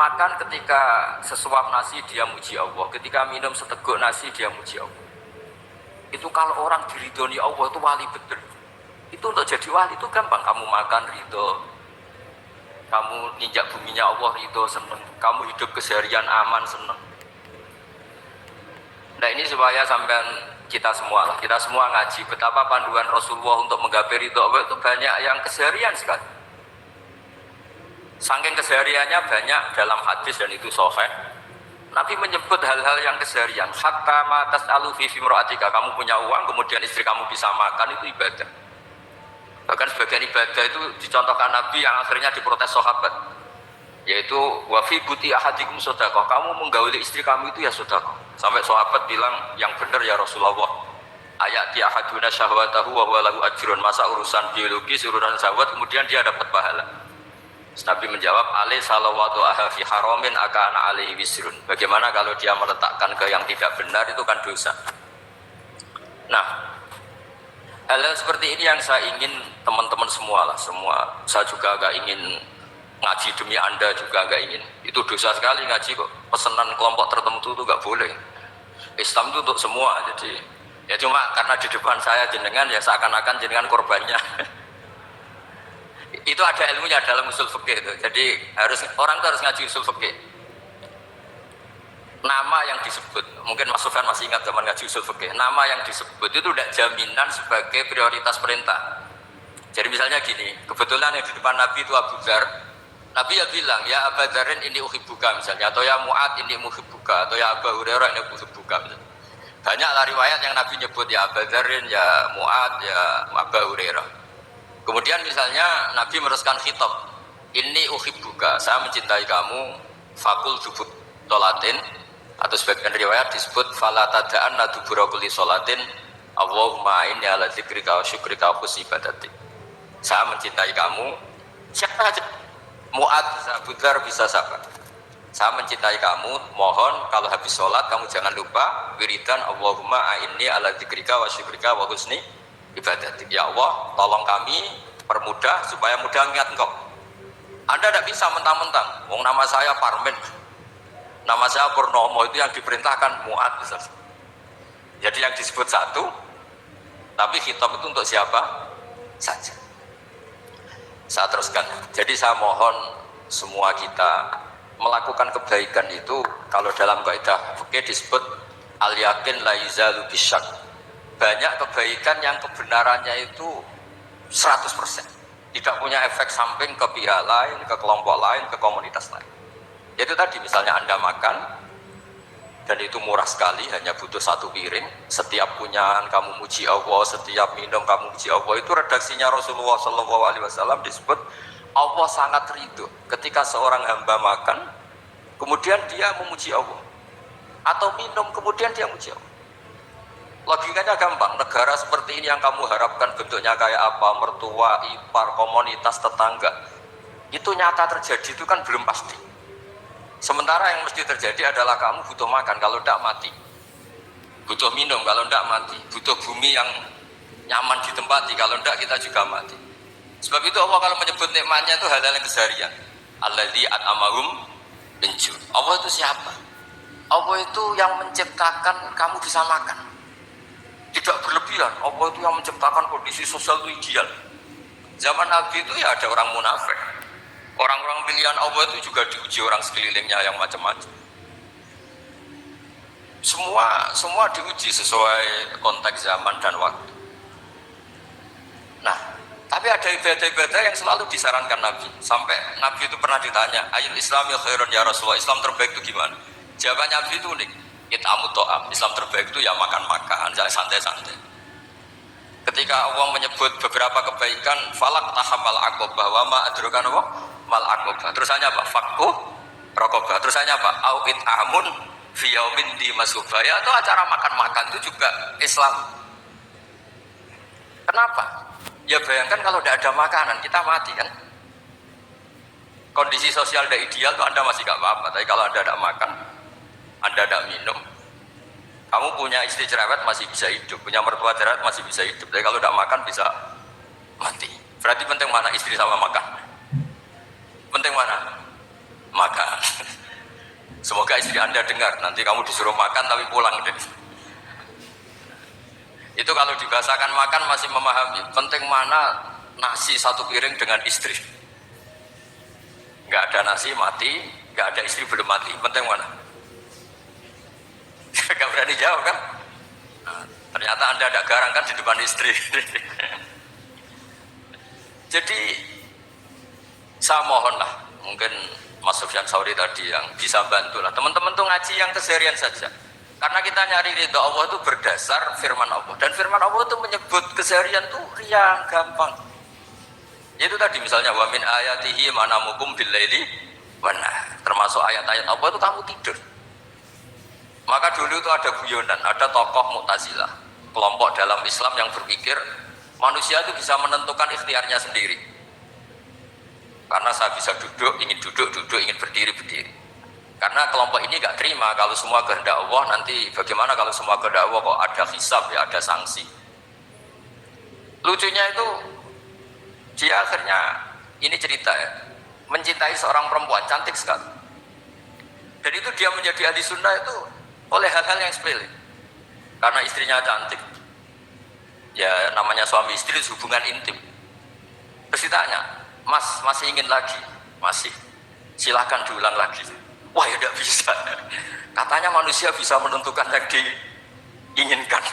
makan ketika sesuap nasi dia muji Allah, ketika minum seteguk nasi dia muji Allah. Itu kalau orang diridhoni Allah itu wali betul. Itu untuk jadi wali itu gampang, kamu makan ridho, kamu ninjak buminya Allah ridho seneng, kamu hidup keseharian aman seneng. Nah ini supaya sampai kita semua ngaji betapa panduan Rasulullah untuk menggapai ridho Allah itu banyak yang keseharian sekali. Saking kesehariannya banyak dalam hadis dan itu sahih. Nabi menyebut hal-hal yang keseharian. Hatta matas alufi fimroatika, kamu punya uang kemudian istri kamu bisa makan, itu ibadah. Bahkan sebagian ibadah itu dicontohkan Nabi yang akhirnya diprotes sahabat, yaitu wafi buti ahadikum sodakoh, kamu menggauli istri kamu itu ya sodakoh. Sampai sahabat bilang yang benar ya Rasulullah, ayati ahaduna syahwatahu wa huwa lahu ajrun, masa urusan biologis, urusan syahwat kemudian dia dapat pahala. Nabi menjawab, alai salawatu aha fi haramin akana alaihi wisrun. Bagaimana kalau dia meletakkan ke yang tidak benar, itu kan dosa. Nah, hal-hal seperti ini yang saya ingin teman-teman semua saya juga agak ingin ngaji demi Anda juga agak ingin. Itu dosa sekali ngaji kok, pesanan kelompok tertentu itu gak boleh. Islam itu untuk semua, jadi ya cuma karena di depan saya jenengan ya seakan-akan jenengan korbannya. Itu ada ilmunya dalam usul fikih itu. Jadi orang itu harus ngaji usul fikih. Nama yang disebut, mungkin Mas Sufyan masih ingat zaman ngaji usul fikih. Nama yang disebut itu tidak jaminan sebagai prioritas perintah. Jadi misalnya gini, kebetulan yang di depan Nabi itu Abu Dzar. Nabi ya bilang, ya Abu Dzarin ini uhibbuka misalnya, atau ya Mu'ad ini uhibbuka, atau ya Abu Hurairah ini uhibbuka. Banyaklah riwayat yang Nabi nyebut ya Abu Dzarin, ya Mu'ad, ya Abu Hurairah. Kemudian misalnya Nabi meneruskan khitab, ini uhibbuka, saya mencintai kamu, fakul dubur sholatin, atau sebagian riwayat disebut fala tada'anna dubura kulli sholatin Allahumma inni ala dzikrika wa syukrika wa husni ibadatik. Saya mencintai kamu, siapa aja, Mu'ad bisa, Abu Dzar bisa siapa. Saya mencintai kamu, mohon kalau habis sholat kamu jangan lupa wiridan Allahumma inni ala dzikrika wa syukrika wa husni ibadatik. Ya Allah, tolong kami permudah supaya mudah ingat Engkau. Anda tidak bisa mentang-mentang, wong nama saya Parmen, nama saya Purnomo, itu yang diperintahkan Mu'ad misalnya. Jadi yang disebut satu, tapi khitab itu untuk siapa saja. Saya teruskan. Jadi saya mohon semua kita melakukan kebaikan itu, kalau dalam kaidah fikih disebut al-yakin la yuzalu bisyak. Banyak kebaikan yang kebenarannya itu 100%, tidak punya efek samping ke pihak lain, ke kelompok lain, ke komunitas lain. Itu tadi misalnya Anda makan dan itu murah sekali, hanya butuh satu piring, setiap punyaan kamu muji Allah, setiap minum kamu muji Allah. Itu redaksinya Rasulullah SAW disebut Allah sangat ridho ketika seorang hamba makan kemudian dia memuji Allah, atau minum kemudian dia muji Allah. Logikanya gampang, negara seperti ini yang kamu harapkan bentuknya kayak apa, mertua, ipar, komunitas, tetangga, itu nyata terjadi itu kan belum pasti. Sementara yang mesti terjadi adalah kamu butuh makan, kalau tidak mati, butuh minum, kalau tidak mati, butuh bumi yang nyaman ditempati, kalau tidak kita juga mati. Sebab itu Allah kalau menyebut nikmatnya itu hal-hal yang keseharian. Alladzi at'amahum min ju'. Allah itu siapa? Allah itu yang menciptakan kamu bisa makan, tidak berlebihan. Allah itu yang menciptakan kondisi sosial itu ideal. Zaman Nabi itu ya ada orang munafik, orang-orang pilihan Allah itu juga diuji orang sekelilingnya yang macam-macam. Semua diuji sesuai konteks zaman dan waktu. Nah, tapi ada ibadah-ibadah yang selalu disarankan Nabi. Sampai Nabi itu pernah ditanya, ayul islami khairun ya Rasulullah, Islam terbaik itu gimana? Jawaban Nabi itu unik, it'amut ta'am, Islam terbaik itu ya makan-makan, jangan santai-santai. Ketika Allah menyebut beberapa kebaikan, falak tahamal aqobah, wa ma adrokan Allah mal aqobah. Terusannya apa? Fakku rokobah. Terusannya apa? Au it'amun fi yaumin di masubaya. Itu acara makan-makan itu juga Islam. Kenapa? Ya bayangkan kalau tidak ada makanan, kita mati kan. Kondisi sosial tidak ideal tuh Anda masih gak apa-apa. Tapi kalau Anda tidak makan, Anda tidak minum, kamu punya istri cerewet masih bisa hidup, punya mertua cerewet masih bisa hidup. Tapi kalau tidak makan bisa mati. Berarti penting mana istri sama makan? Penting mana? Makan. Semoga istri Anda dengar, nanti kamu disuruh makan tapi pulang deh. Itu kalau dibahasakan makan masih memahami. Penting mana nasi satu piring dengan istri. Nggak ada nasi mati, nggak ada istri belum mati. Penting mana? Gak berani jawab kan? Nah, ternyata Anda ada garang kan di depan istri. Jadi saya mohonlah, mungkin Mas Sufyan Sauri tadi yang bisa bantu lah. Teman-teman tuh ngaji yang keseharian saja. Karena kita nyari ridho Allah itu berdasar firman Allah. Dan firman Allah itu menyebut keseharian tuh yang gampang. Itu tadi misalnya wa min ayatihi manamukum bil laili wan-nahar. Termasuk ayat-ayat Allah itu kamu tidur. Maka dulu itu ada guyonan, ada tokoh Mu'tazilah, kelompok dalam Islam yang berpikir manusia itu bisa menentukan ikhtiarnya sendiri. Karena saya bisa duduk, ingin duduk, ingin berdiri, berdiri. Karena kelompok ini gak terima kalau semua kehendak Allah, nanti bagaimana kalau semua kehendak Allah kok ada hisab ya, ada sanksi. Lucunya itu dia akhirnya, ini cerita ya, mencintai seorang perempuan cantik sekali. Dan itu dia menjadi ahli sunnah itu oleh hal-hal yang sepele. Karena istrinya cantik, ya namanya suami istri hubungan intim. Terus ditanya, Mas, masih ingin lagi? Masih. Silahkan diulang lagi. Wah ya tidak bisa. Katanya manusia bisa menentukan yang diinginkan.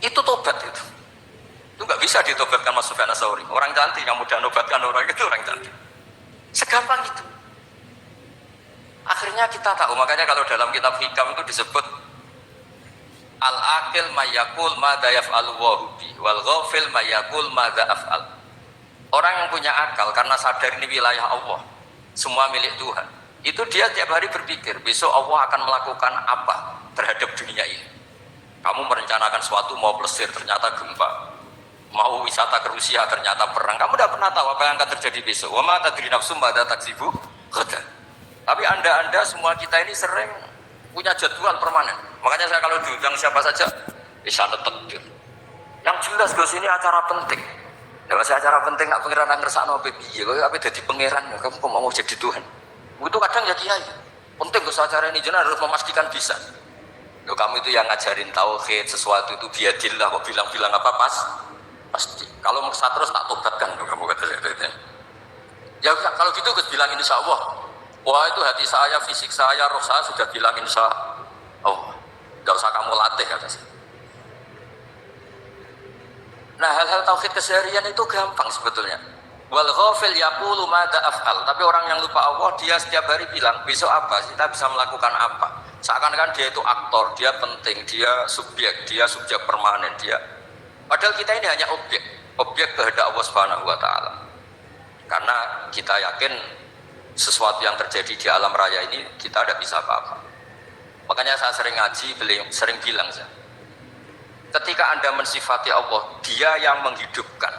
Itu tobat itu. Itu nggak bisa ditobatkan Mas Sufyan Ats-Tsauri. Orang cantik yang mudah nobatkan orang itu orang cantik. Segampang itu. Akhirnya kita tahu, makanya kalau dalam kitab Hikam itu disebut al-aqil mayyakul madza yaf'alu wa bi wal ghafil mayyakul madza af'al. Orang yang punya akal karena sadar ini wilayah Allah, semua milik Tuhan. Itu dia tiap hari berpikir, besok Allah akan melakukan apa terhadap dunia ini. Kamu merencanakan suatu mau plesir, ternyata gempa. Mau wisata ke Rusia, ternyata perang. Kamu tidak pernah tahu apa yang akan terjadi besok. Wa ma tadri nafsum madza taksibu ghadan. Tapi anda semua kita ini sering punya jadwal permanen. Makanya saya kalau diundang siapa saja, bisa netek. Yang jelas Gus ini acara penting. Nah, masih acara penting nak pangeran ngersakno piye? Kok ape dadi pangeran? Kamu kok mau jadi Tuhan? Itu kadang ya kiai. Penting Gus acara ini jenengan harus memastikan bisa. Loh, kamu itu yang ngajarin tauhid, sesuatu itu biadillah, kok bilang-bilang apa pas? Pasti. Kalau maksa terus tak tobatkan kamu kata saya. Ya kalau gitu Gus bilang insya Allah. Wah itu hati saya, fisik saya, roh saya sudah bilang insya Allah. Gak usah kamu latih kata saya. Nah hal-hal tauhid keseharian itu gampang sebetulnya. Wal ghafil yaqulu madza af'al. Tapi orang yang lupa Allah dia setiap hari bilang besok apa? Kita bisa melakukan apa? Seakan-akan dia itu aktor, dia penting, dia subjek permanen dia. Padahal kita ini hanya objek kehendak Allah Subhanahu wa taala. Karena kita yakin sesuatu yang terjadi di alam raya ini kita tidak bisa apa-apa. Makanya saya sering ngaji, sering bilang saya, ketika Anda mensifati Allah, dia yang menghidupkan.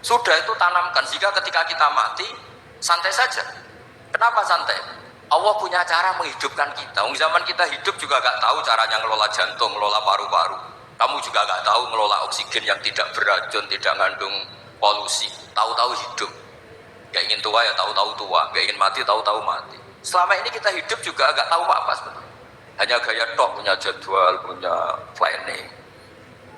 Sudah itu tanamkan, sehingga ketika kita mati, santai saja. Kenapa santai? Allah punya cara menghidupkan kita. Zaman kita hidup juga gak tahu caranya ngelola jantung, ngelola paru-paru. Kamu juga gak tahu ngelola oksigen yang tidak beracun, tidak mengandung polusi. Tahu-tahu hidup. Gak ingin tua ya tahu-tahu tua, gak ingin mati tahu-tahu mati. Selama ini kita hidup juga gak tahu apa sebetulnya. Hanya gaya tok, punya jadwal, punya planning.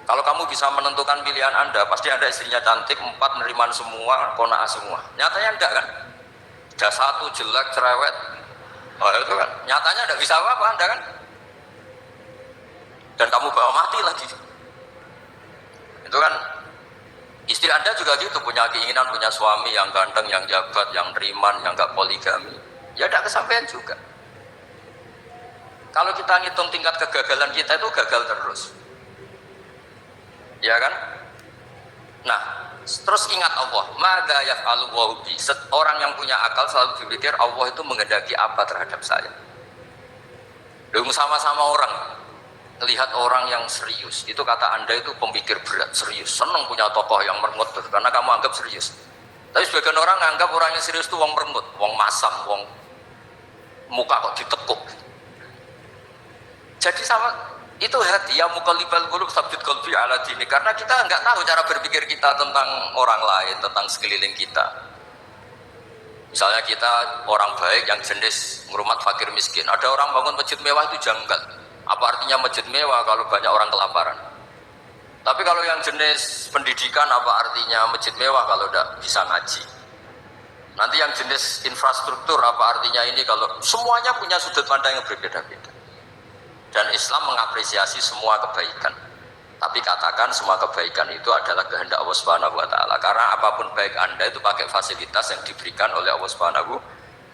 Kalau kamu bisa menentukan pilihan Anda, pasti Anda istrinya cantik, 4 neriman semua, kona'ah semua. Nyatanya enggak kan? Ada 1 jelek, cerewet. Oh itu kan, nyatanya enggak bisa apa-apa Anda kan? Dan kamu bawa mati lagi. Itu kan, istri Anda juga gitu, punya keinginan, punya suami yang ganteng, yang jabat, yang neriman, yang enggak poligami. Ya enggak kesampaian juga. Kalau kita ngitung tingkat kegagalan kita itu gagal terus. Ya kan? Nah, terus ingat Allah, madza yaf'alu wa bi. Orang yang punya akal selalu berpikir Allah itu menghendaki apa terhadap saya. Lalu sama-sama orang lihat orang yang serius, itu kata Anda itu pemikir berat, serius, senang punya tokoh yang merengut karena kamu anggap serius. Tapi sebagian orang anggap orang yang serius itu wong merengut, wong masam, wong muka kok ditekuk. Jadi sama itu hati yang muqallibal qulub tsabbit qalbi ala dini, karena kita enggak tahu cara berpikir kita tentang orang lain, tentang sekeliling kita. Misalnya kita orang baik yang jenis ngurmat fakir miskin. Ada orang bangun masjid mewah itu janggal. Apa artinya masjid mewah kalau banyak orang kelaparan? Tapi kalau yang jenis pendidikan apa artinya masjid mewah kalau tidak bisa ngaji? Nanti yang jenis infrastruktur apa artinya ini kalau semuanya punya sudut pandang yang berbeda-beda. Dan Islam mengapresiasi semua kebaikan. Tapi katakan semua kebaikan itu adalah kehendak Allah Subhanahu wa taala. Karena apapun baik Anda itu pakai fasilitas yang diberikan oleh Allah Subhanahu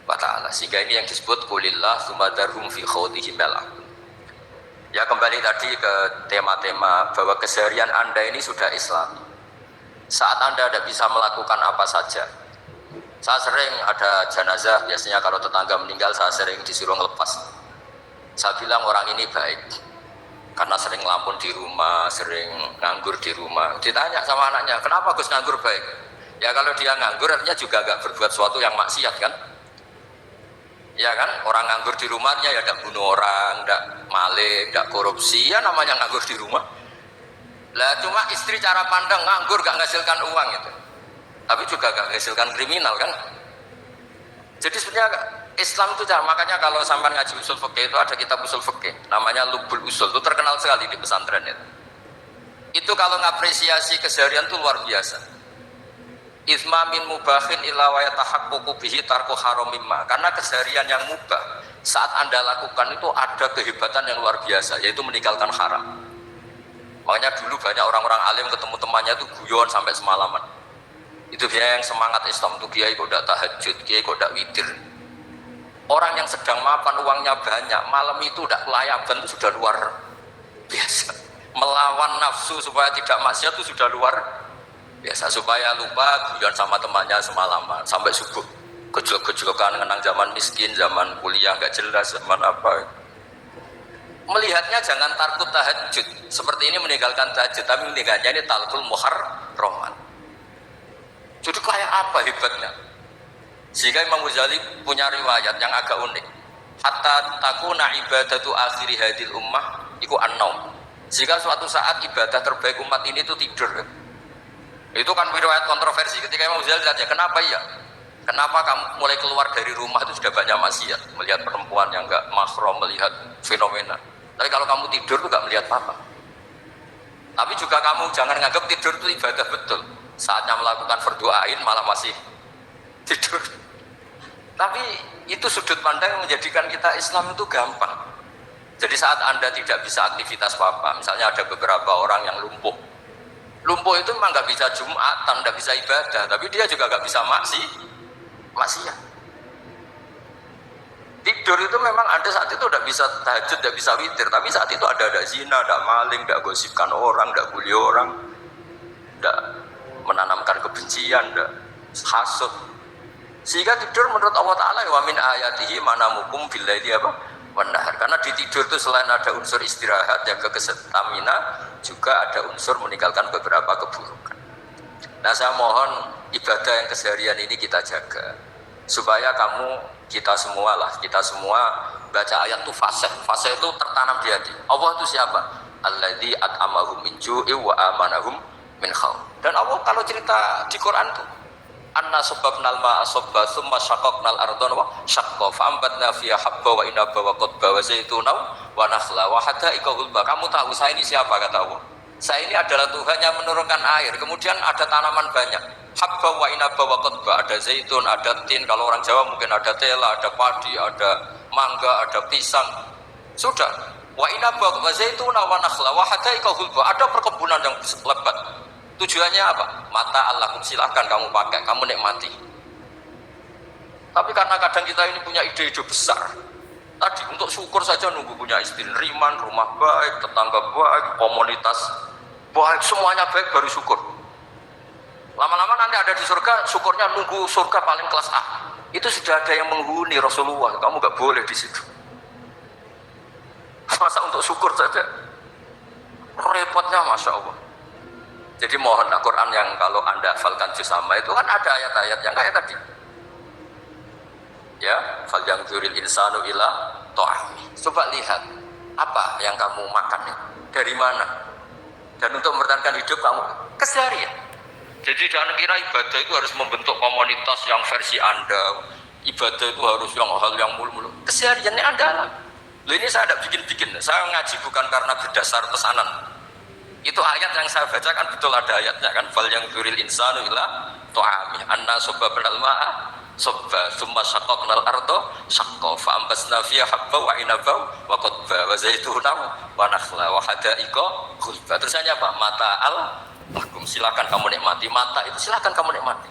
wa taala. Sehingga ini yang disebut qulillah tsumadarhum fi khawdihim malah. Ya kembali tadi ke tema-tema bahwa keseharian Anda ini sudah Islami. Saat Anda tidak bisa melakukan apa saja. Saya sering ada jenazah, biasanya kalau tetangga meninggal saya sering disuruh ngelepas. Saya bilang orang ini baik. Karena sering ngelamun di rumah, sering nganggur di rumah. Ditanya sama anaknya, kenapa Gus nganggur baik? Ya kalau dia nganggur artinya juga gak berbuat sesuatu yang maksiat kan? Ya kan, orang nganggur di rumahnya ya tidak bunuh orang, tidak maling, tidak korupsi, ya namanya nganggur di rumah. Lah cuma istri cara pandang nganggur gak menghasilkan uang itu, tapi juga gak menghasilkan kriminal kan? Jadi sebenarnya Islam itu makanya kalau sampai ngaji usul fikih itu ada kitab usul fikih namanya Lubul Usul, itu terkenal sekali di pesantren itu. Itu kalau ngapresiasi keseharian itu luar biasa. Itsma min mubahin illa wa yatahaqqaqu bihi tarku haramimma. Karena keseharian yang mubah saat Anda lakukan itu ada kehebatan yang luar biasa, yaitu meninggalkan haram. Makanya dulu banyak orang-orang alim ketemu temannya itu guyon sampai semalaman. Itu biasanya yang semangat Islam itu kiai kok tidak tahajud, kiai kok tidak witir. Orang yang sedang mapan uangnya banyak, malam itu udah kelayaban itu sudah luar biasa. Melawan nafsu supaya tidak maksiat itu sudah luar biasa. Supaya lupa guyon sama temannya semalaman sampai subuh. Gejolak-gejolakan mengenang zaman miskin, zaman kuliah nggak jelas, zaman apa. Melihatnya jangan takut tahajud. Seperti ini meninggalkan tahajud, tapi meninggalkannya ini talqul muharramat. Jadi kayak apa hebatnya? Sehingga Imam Ghazali punya riwayat yang agak unik. Hatta takuna ibadatu akhiri hadil ummah iku an-naum. Sehingga suatu saat ibadah terbaik umat ini itu tidur. Itu kan riwayat kontroversi. Ketika Imam Ghazali lihat ya, kenapa ya? Kenapa kamu mulai keluar dari rumah itu sudah banyak maksiat, melihat perempuan yang enggak mahram, melihat fenomena. Tapi kalau kamu tidur tuh enggak melihat apa. Tapi juga kamu jangan nganggap tidur itu ibadah betul. Saatnya melakukan fardu ain malah masih tidur. Tapi itu sudut pandang yang menjadikan kita Islam itu gampang. Jadi saat Anda tidak bisa aktivitas apa-apa, misalnya ada beberapa orang yang lumpuh. Lumpuh itu memang nggak bisa Jumatan, nggak bisa ibadah, tapi dia juga nggak bisa maksiat. Tidur itu memang Anda saat itu udah bisa tahajud, udah bisa witir, tapi saat itu ada zina, ada maling, ada gosipkan orang, ada bully orang, ada menanamkan kebencian, ada hasud. Sehingga tidur menurut Allah Ta'ala wa min ayatihi manamukum billaili apa? Wanahar. Karena di tidur itu selain ada unsur istirahat, jaga kestamina, juga ada unsur meninggalkan beberapa keburukan. Nah saya mohon ibadah yang keseharian ini kita jaga. Supaya kita semua baca ayat itu fasih. Fasih itu tertanam di hati. Allah itu siapa? Alladzi at'amahum min ju'i wa amanahum min khawf. Dan Allah kalau cerita di Quran itu anna sababnal ma'a sabba thumma syaqaqnal ardha wa syaqqa fa'ambatna fiha habba wa inaba wa qadba wa zaituna wa nakhla wa hada'iqa ghulba. Kamu tahu saya ini siapa, kata Allah? Saya ini adalah Tuhan yang menurunkan air, kemudian ada tanaman banyak, habba wa inaba wa qadba, ada zaitun, ada tin, kalau orang Jawa mungkin ada tela, ada padi, ada mangga, ada pisang. Sudah. Wa inaba wa zaituna wa nakhla wa hada'iqa ghulba, ada perkebunan yang lebat. Tujuannya apa? Mata Allah, silahkan kamu pakai, kamu nikmati. Tapi karena kadang kita ini punya ide-ide besar. Tadi untuk syukur saja nunggu punya istri riman, rumah baik, tetangga baik, komunitas baik, semuanya baik baru syukur. Lama-lama nanti ada di surga, syukurnya nunggu surga paling kelas A. Itu sudah ada yang menghuni Rasulullah, kamu gak boleh di situ. Masa untuk syukur saja? Repotnya Masya Allah. Jadi mohon Al-Quran yang kalau Anda hafalkan juz sama itu kan ada ayat-ayat yang kayak tadi. Ya, fal yanzuril insanu ila ta'ami. Coba lihat apa yang kamu makan, dari mana? Dan untuk mempertahankan hidup kamu keseharian. Jadi jangan kira ibadah itu harus membentuk komunitas yang versi Anda. Ibadah itu harus yang hal yang mulu-mulu. Kesehariannya Anda lah. Loh, ini saya tidak bikin-bikin. Saya ngaji bukan karena berdasar pesanan. Itu ayat yang saya baca kan betul ada ayatnya kan. Fal yang dzuril insanu ila tu'ami anna sobba benal ma'a sobba summa syaqaqnal ardo syaqqa fa ambasna fiha habba wa inaba wa qadba wa zaituna wa nakhla wa hadaiqa khulba. Terus hanya apa? Mata al lakum, silakan kamu nikmati. Mata itu silakan kamu nikmati.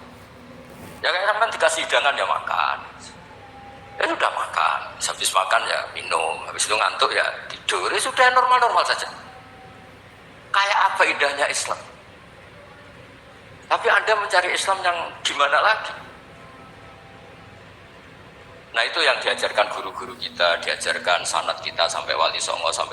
Ya kan dikasih hidangan ya makan. Ya sudah makan, habis makan ya minum, habis itu ngantuk ya tidur. Ya sudah normal-normal saja. Kayak apa indahnya Islam. Tapi Anda mencari Islam yang gimana lagi? Nah itu yang diajarkan guru-guru kita, diajarkan sanad kita sampai Wali Songo, sampai